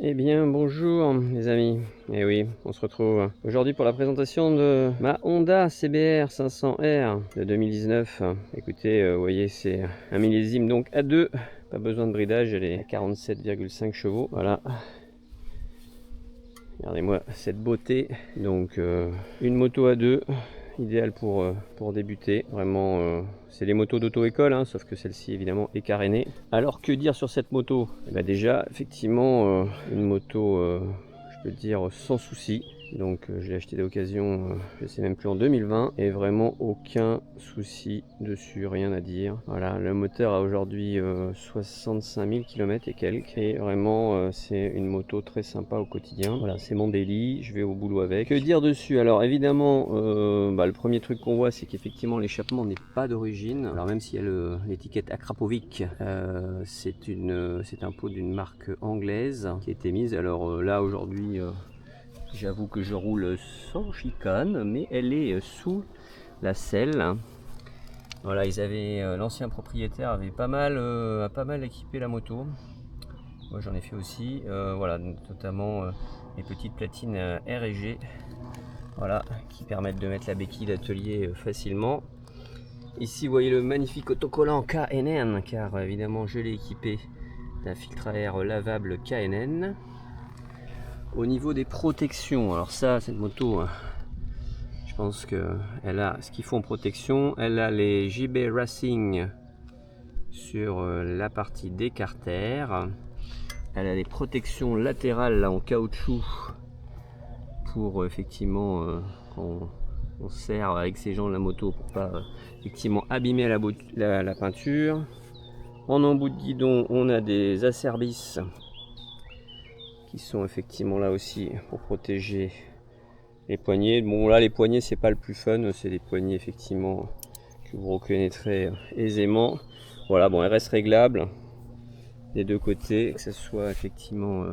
Eh bien bonjour les amis, et oui on se retrouve aujourd'hui pour la présentation de ma Honda CBR 500R de 2019. Écoutez, vous voyez c'est un millésime donc à 2, pas besoin de bridage, elle est à 47,5 chevaux, voilà. Regardez-moi cette beauté, donc une moto à 2, idéal pour débuter, vraiment c'est les motos d'auto-école, hein, sauf que celle-ci évidemment est carénée. Alors que dire sur cette moto? Eh ben déjà effectivement une moto je peux dire sans souci. Donc je l'ai acheté d'occasion, je sais même plus, en 2020, et vraiment aucun souci dessus, rien à dire. Voilà, le moteur a aujourd'hui 65 000 km et quelques, et vraiment c'est une moto très sympa au quotidien. Voilà, c'est mon daily, je vais au boulot avec. Que dire dessus? Alors évidemment, le premier truc qu'on voit, c'est qu'effectivement l'échappement n'est pas d'origine. Alors même s'il y a l'étiquette Akrapovic, c'est un pot d'une marque anglaise qui a été mise. Alors là aujourd'hui, j'avoue que je roule sans chicane, mais elle est sous la selle. Voilà, l'ancien propriétaire avait pas mal équipé la moto. Moi j'en ai fait aussi. Voilà, notamment les petites platines R et G. Voilà, qui permettent de mettre la béquille d'atelier facilement. Ici vous voyez le magnifique autocollant KNN, car évidemment je l'ai équipé d'un filtre à air lavable KNN. Au niveau des protections, alors ça, cette moto, je pense qu'elle a ce qu'il faut en protection. Elle a les JB Racing sur la partie des carters. Elle a les protections latérales là, en caoutchouc pour effectivement quand on sert avec ces gens de la moto pour pas effectivement abîmer la peinture. En embout de guidon, on a des Acerbis qui sont effectivement là aussi pour protéger les poignées. Bon là les poignées c'est pas le plus fun, c'est des poignées effectivement que vous reconnaîtrez aisément. Voilà, bon, elles restent réglables des deux côtés, que ce soit effectivement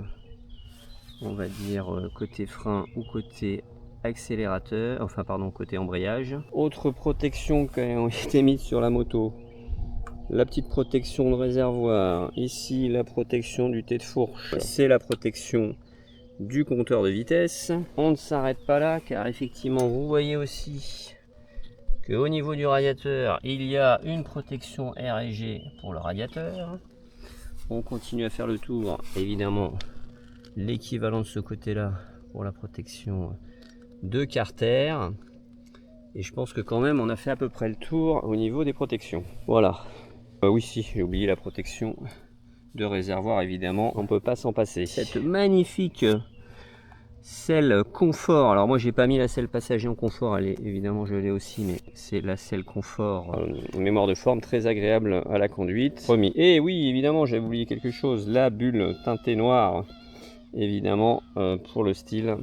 on va dire côté frein ou côté accélérateur, enfin pardon, côté embrayage. Autre protection qui ont été mises sur la moto, la petite protection de réservoir, ici la protection du tête de fourche, c'est la protection du compteur de vitesse. On ne s'arrête pas là, car effectivement vous voyez aussi que au niveau du radiateur il y a une protection R et G pour le radiateur. On continue à faire le tour, évidemment l'équivalent de ce côté là pour la protection de carter, et je pense que quand même on a fait à peu près le tour au niveau des protections. Voilà. Oui, si j'ai oublié la protection de réservoir, évidemment on peut pas s'en passer. Cette magnifique selle confort, alors moi j'ai pas mis la selle passager en confort, elle est évidemment, je l'ai aussi, mais c'est la selle confort mémoire de forme, très agréable à la conduite, promis. Et oui, évidemment j'avais oublié quelque chose, la bulle teintée noire, évidemment pour le style.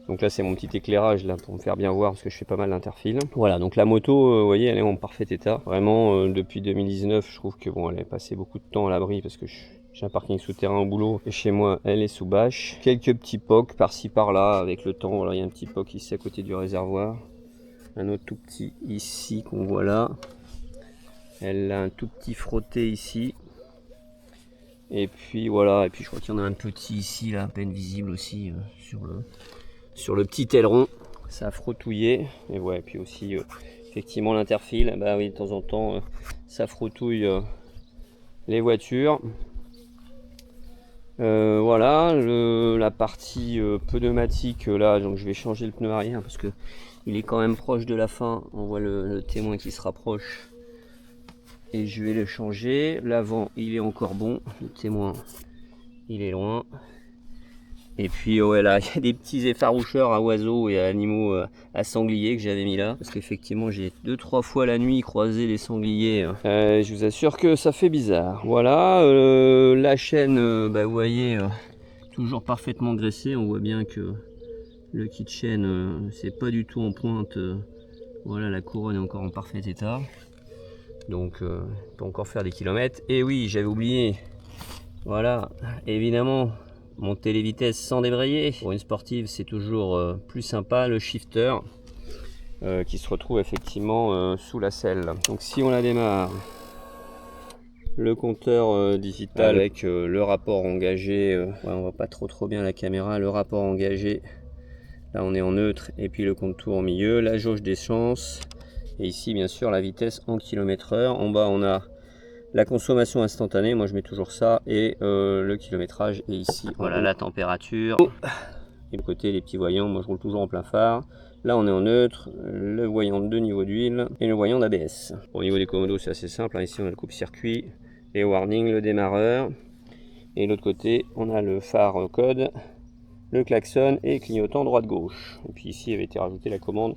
Donc là c'est mon petit éclairage là pour me faire bien voir, parce que je fais pas mal d'interfile. Voilà, donc la moto vous voyez, elle est en parfait état vraiment. Depuis 2019 je trouve que bon, elle est passée beaucoup de temps à l'abri, parce que j'ai un parking souterrain au boulot et chez moi elle est sous bâche. Quelques petits pocs par-ci par-là avec le temps. Voilà, il y a un petit poc ici à côté du réservoir, un autre tout petit ici qu'on voit là, elle a un tout petit frotté ici, et puis voilà, et puis je crois qu'il y en a un petit ici là, à peine visible aussi sur le petit aileron, ça a frottouillé. Et ouais, et puis aussi effectivement l'interfile, bah oui, de temps en temps ça frottouille les voitures. Voilà, la partie pneumatique là, donc je vais changer le pneu arrière parce que il est quand même proche de la fin. On voit le témoin qui se rapproche et je vais le changer. L'avant il est encore bon, le témoin il est loin. Et puis ouais, là il y a des petits effaroucheurs à oiseaux et à animaux, à sangliers que j'avais mis là, parce qu'effectivement j'ai 2-3 fois la nuit croisé des sangliers. Je vous assure que ça fait bizarre. Voilà, la chaîne, bah, vous voyez, toujours parfaitement graissée. On voit bien que le kit chaîne c'est pas du tout en pointe. Voilà, la couronne est encore en parfait état, donc on peut encore faire des kilomètres. Et oui, j'avais oublié, voilà, évidemment monter les vitesses sans débrayer. Pour une sportive c'est toujours plus sympa, le shifter qui se retrouve effectivement sous la selle. Donc si on la démarre, Le compteur digital avec le rapport engagé. Ouais, on voit pas trop bien la caméra. Le rapport engagé. Là on est en neutre et puis le contour au milieu. La jauge d'essence. Et ici bien sûr la vitesse en km/h. En bas on a la consommation instantanée. Moi je mets toujours ça. Et le kilométrage. Et ici voilà la température. Et de côté les petits voyants. Moi je roule toujours en plein phare. Là on est en neutre, le voyant de niveau d'huile et le voyant d'ABS. Au niveau des commodos c'est assez simple, hein. Ici on a le coupe-circuit, les warnings, le démarreur. Et de l'autre côté on a le phare code, le klaxon et clignotant droite-gauche. Et puis ici il avait été rajouté la commande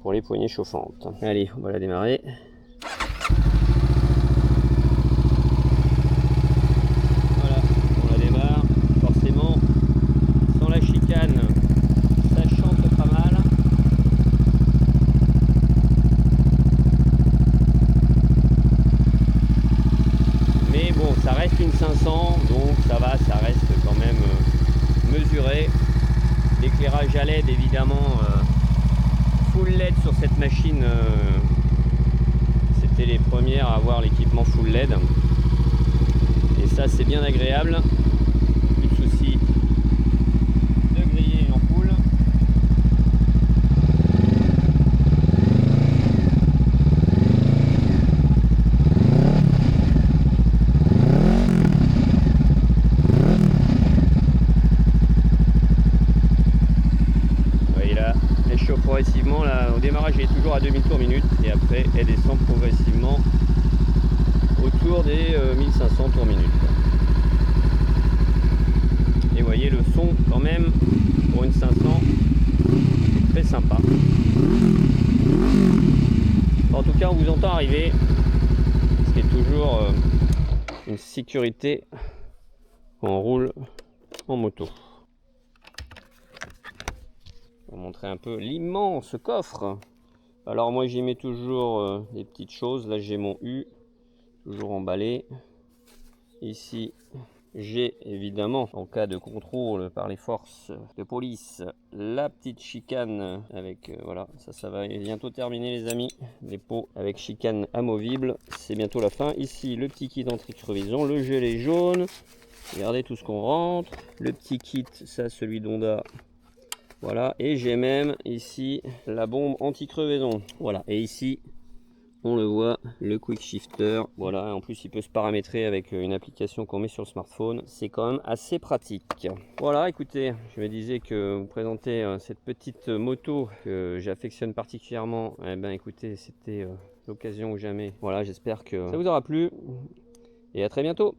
pour les poignées chauffantes. Allez, on va la démarrer. Voilà, on la démarre. Forcément, sans la chicane, ça chante pas mal. Mais bon, ça reste une 500, donc ça va, ça reste quand même mesuré. L'éclairage à LED évidemment full LED sur cette machine, c'était les premières à avoir l'équipement full LED. Et ça c'est bien agréable, plus de soucis de griller une ampoule. Progressivement, là, au démarrage elle est toujours à 2000 tours minute et après elle descend progressivement autour des 1500 tours minute. Et vous voyez le son quand même pour une 500 très sympa. En tout cas on vous entend arriver, ce qui est toujours une sécurité quand on roule en moto. Pour montrer un peu l'immense coffre. Alors moi j'y mets toujours des petites choses. Là j'ai mon U, toujours emballé. Ici j'ai évidemment, en cas de contrôle par les forces de police, la petite chicane avec, voilà, ça va bientôt terminer les amis. Les pots avec chicane amovible, c'est bientôt la fin. Ici le petit kit anti-crevaison, le gilet jaune. Regardez tout ce qu'on rentre. Le petit kit, ça celui d'Honda. Voilà, et j'ai même ici la bombe anti-crevaison. Voilà, et ici, on le voit, le quick shifter. Voilà, en plus il peut se paramétrer avec une application qu'on met sur le smartphone. C'est quand même assez pratique. Voilà, écoutez, je me disais que vous présenter cette petite moto que j'affectionne particulièrement. Eh ben écoutez, c'était l'occasion ou jamais. Voilà, j'espère que ça vous aura plu. Et à très bientôt.